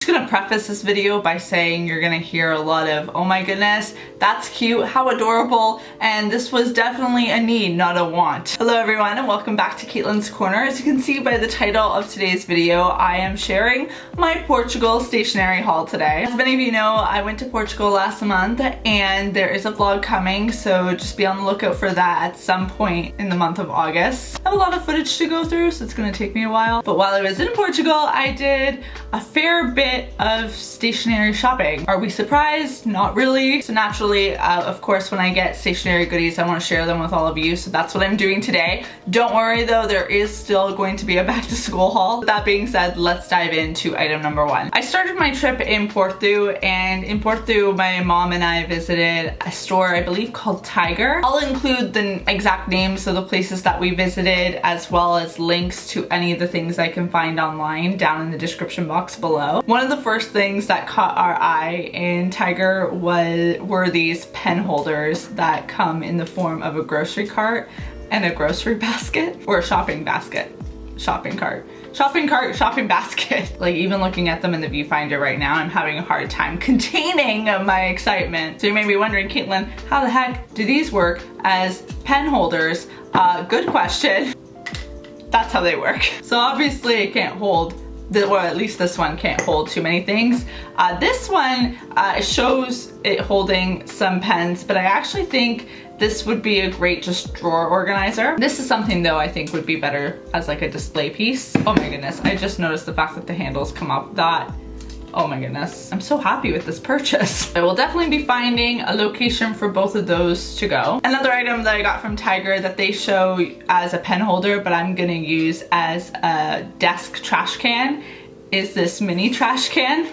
gonna preface this video by saying you're gonna hear a lot of, oh my goodness, that's cute, how adorable, and this was definitely a need, not a want. Hello everyone and welcome back to Caitlin's Corner. As you can see by the title of today's video, I am sharing my Portugal stationery haul today. As many of you know, I went to Portugal last month and there is a vlog coming, so just be on the lookout for that at some point in the month of August. I have a lot of footage to go through, so it's gonna take me a while. But while I was in Portugal, I did a fair bit of stationery shopping. Are we surprised? Not really. So naturally, of course, when I get stationery goodies, I want to share them with all of you. So that's what I'm doing today. Don't worry though, there is still going to be a back to school haul. That being said, let's dive into item number one. I started my trip in Porto, and in Porto, my mom and I visited a store, I believe called Tiger. I'll include the exact names of the places that we visited, as well as links to any of the things I can find online down in the description box below. One of the first things that caught our eye in Tiger were these pen holders that come in the form of a grocery cart and a grocery basket, or a shopping basket. Shopping cart, shopping basket. Like, even looking at them in the viewfinder right now, I'm having a hard time containing my excitement. So you may be wondering, Caitlin, how the heck do these work as pen holders? Good question. That's how they work. So obviously it can't hold, well, at least this one can't hold too many things. This one shows it holding some pens, but I actually think this would be a great just drawer organizer. This is something though I think would be better as like a display piece. Oh my goodness, I just noticed the fact that the handles come up. Oh my goodness, I'm so happy with this purchase. I will definitely be finding a location for both of those to go. Another item that I got from Tiger that they show as a pen holder, but I'm gonna use as a desk trash can, is this mini trash can.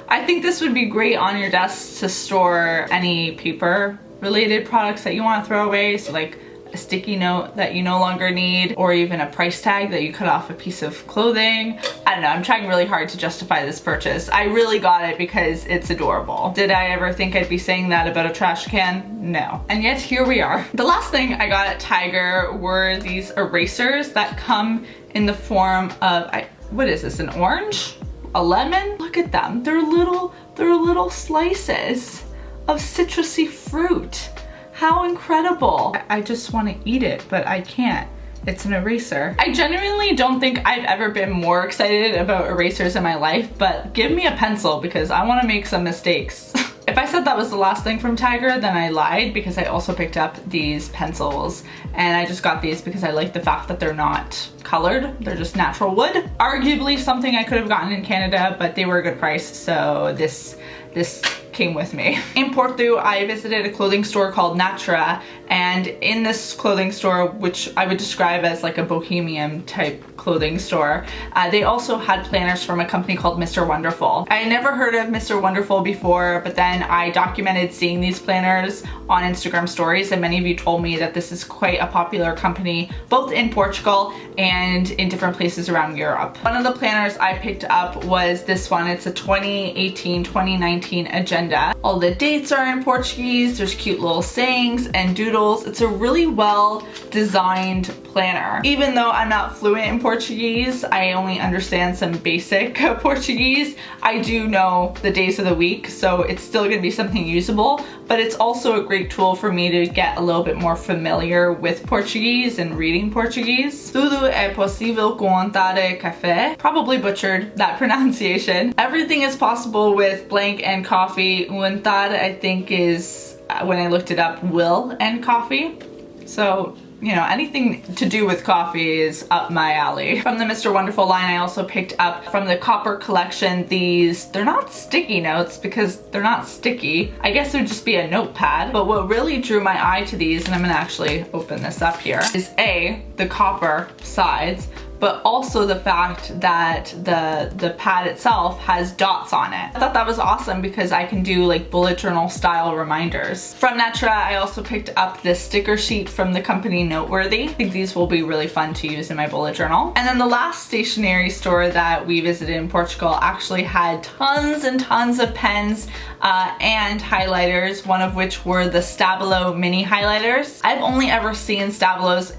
I think this would be great on your desk to store any paper related products that you want to throw away. So like a sticky note that you no longer need, or even a price tag that you cut off a piece of clothing. I don't know, I'm trying really hard to justify this purchase. I really got it because it's adorable. Did I ever think I'd be saying that about a trash can? No. And yet here we are. The last thing I got at Tiger were these erasers that come in the form of, what is this, an orange? A lemon? Look at them. They're little slices of citrusy fruit. How incredible. I just want to eat it, but I can't. It's an eraser. I genuinely don't think I've ever been more excited about erasers in my life, but give me a pencil because I want to make some mistakes. If I said that was the last thing from Tiger, then I lied, because I also picked up these pencils, and I just got these because I like the fact that they're not colored. They're just natural wood. Arguably something I could have gotten in Canada, but they were a good price, so this came with me. In Porto, I visited a clothing store called Natura, and in this clothing store, which I would describe as like a bohemian type clothing store, they also had planners from a company called Mr.Wonderful. I had never heard of Mr. Wonderful before, but then I documented seeing these planners on Instagram stories, and many of you told me that this is quite a popular company both in Portugal and in different places around Europe. One of the planners I picked up was this one. It's a 2018-2019 agenda. All the dates are in Portuguese, there's cute little sayings and doodles. It's a really well designed planner. Even though I'm not fluent in Portuguese, I only understand some basic Portuguese, I do know the days of the week, so it's still gonna be something usable, but it's also a great tool for me to get a little bit more familiar with Portuguese and reading Portuguese. Tudo é possível com vontade de café. Probably butchered that pronunciation. Everything is possible with blank and coffee. Vontade, I think, is, when I looked it up, will and coffee. So, you know, anything to do with coffee is up my alley. From the Mr. Wonderful line, I also picked up from the Copper collection these, they're not sticky notes because they're not sticky. I guess it would just be a notepad. But what really drew my eye to these, and I'm gonna actually open this up here, is A, the copper sides, but also the fact that the pad itself has dots on it. I thought that was awesome because I can do like bullet journal style reminders. From Natura, I also picked up this sticker sheet from the company Noteworthy. I think these will be really fun to use in my bullet journal. And then the last stationery store that we visited in Portugal actually had tons and tons of pens and highlighters, one of which were the Stabilo mini highlighters. I've only ever seen Stabilos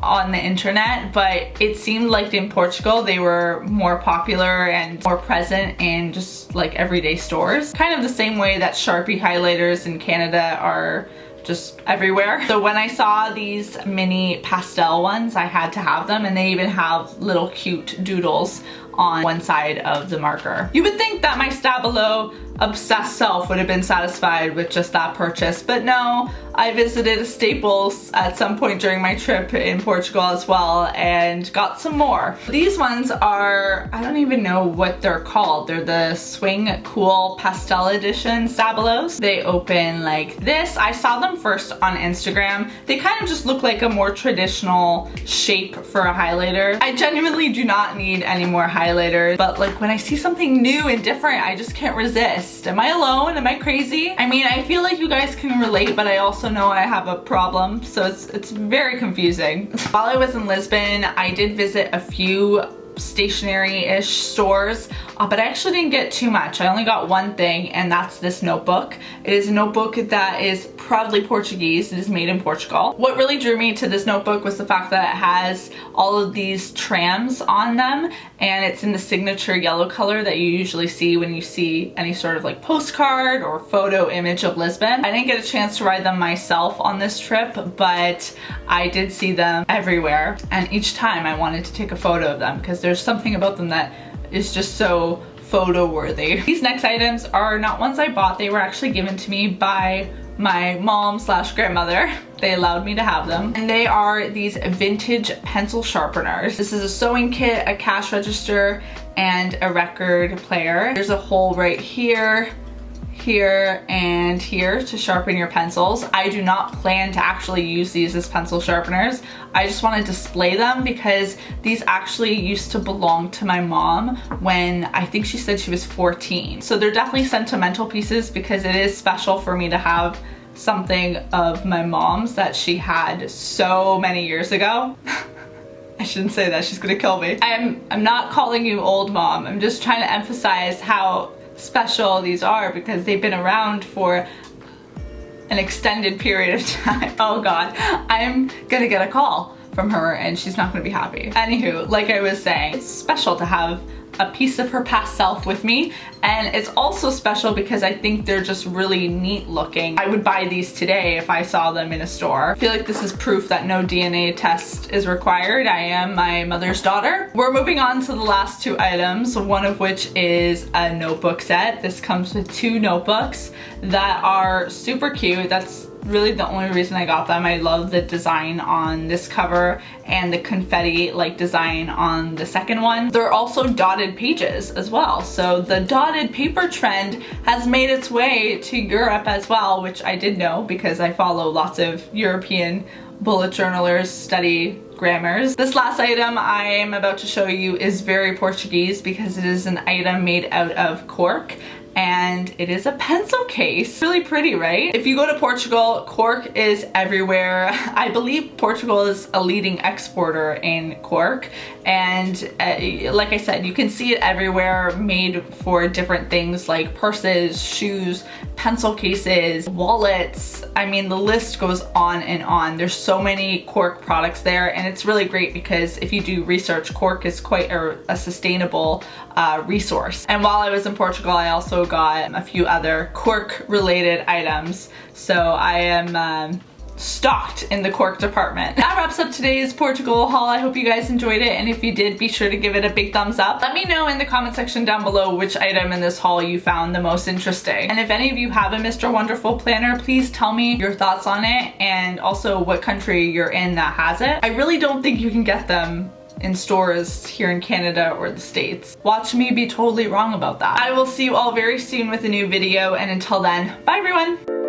on the internet, but it seemed like in Portugal they were more popular and more present in just like everyday stores. Kind of the same way that Sharpie highlighters in Canada are just everywhere. So when I saw these mini pastel ones, I had to have them, and they even have little cute doodles on one side of the marker. You would think that my Stabilo obsessed self would have been satisfied with just that purchase, but no, I visited a Staples at some point during my trip in Portugal as well and got some more. These ones are, I don't even know what they're called. They're the Swing Cool Pastel Edition Stabilos. They open like this. I saw them first on Instagram. They kind of just look like a more traditional shape for a highlighter. I genuinely do not need any more highlighters, but like when I see something new and different, I just can't resist. Am I alone? Am I crazy? I mean, I feel like you guys can relate, but I also know I have a problem, so it's very confusing. While I was in Lisbon, I did visit a few stationery-ish stores, but I actually didn't get too much. I only got one thing, and that's this notebook. It is a notebook that is proudly Portuguese. It is made in Portugal. What really drew me to this notebook was the fact that it has all of these trams on them, and it's in the signature yellow color that you usually see when you see any sort of like postcard or photo image of Lisbon. I didn't get a chance to ride them myself on this trip, but I did see them everywhere, and each time I wanted to take a photo of them because there's something about them that is just so photo worthy. These next items are not ones I bought. They were actually given to me by my mom slash grandmother. They allowed me to have them. And they are these vintage pencil sharpeners. This is a sewing kit, a cash register, and a record player. There's a hole right here, here, and here to sharpen your pencils. I do not plan to actually use these as pencil sharpeners. I just want to display them because these actually used to belong to my mom when I think she said she was 14. So they're definitely sentimental pieces because it is special for me to have something of my mom's that she had so many years ago. I shouldn't say that, she's gonna kill me. I'm not calling you old, Mom. I'm just trying to emphasize how special these are because they've been around for an extended period of time. Oh God, I'm gonna get a call from her and she's not gonna be happy. Anywho, like I was saying, it's special to have a piece of her past self with me, and it's also special because I think they're just really neat looking. I would buy these today if I saw them in a store. I feel like this is proof that no DNA test is required. I am my mother's daughter. We're moving on to the last two items, one of which is a notebook set. This comes with two notebooks that are super cute. That's really the only reason I got them. I love the design on this cover and the confetti like design on the second one. They're also dotted pages as well. So the dotted paper trend has made its way to Europe as well, which I did know because I follow lots of European bullet journalers, study grammars. This last item I am about to show you is very Portuguese because it is an item made out of cork, and it is a pencil case. Really pretty, right? If you go to Portugal, cork is everywhere. I believe Portugal is a leading exporter in cork, and like I said, you can see it everywhere, made for different things like purses, shoes, pencil cases, wallets. I mean, the list goes on and on. There's so many cork products there, and it's really great because if you do research, cork is quite a sustainable resource. And while I was in Portugal, I also got a few other cork related items. So I am stocked in the cork department. That wraps up today's Portugal haul. I hope you guys enjoyed it, and if you did, be sure to give it a big thumbs up. Let me know in the comment section down below which item in this haul you found the most interesting. And if any of you have a Mr. Wonderful planner, please tell me your thoughts on it and also what country you're in that has it. I really don't think you can get them in stores here in Canada or the States. Watch me be totally wrong about that. I will see you all very soon with a new video, and until then, bye everyone!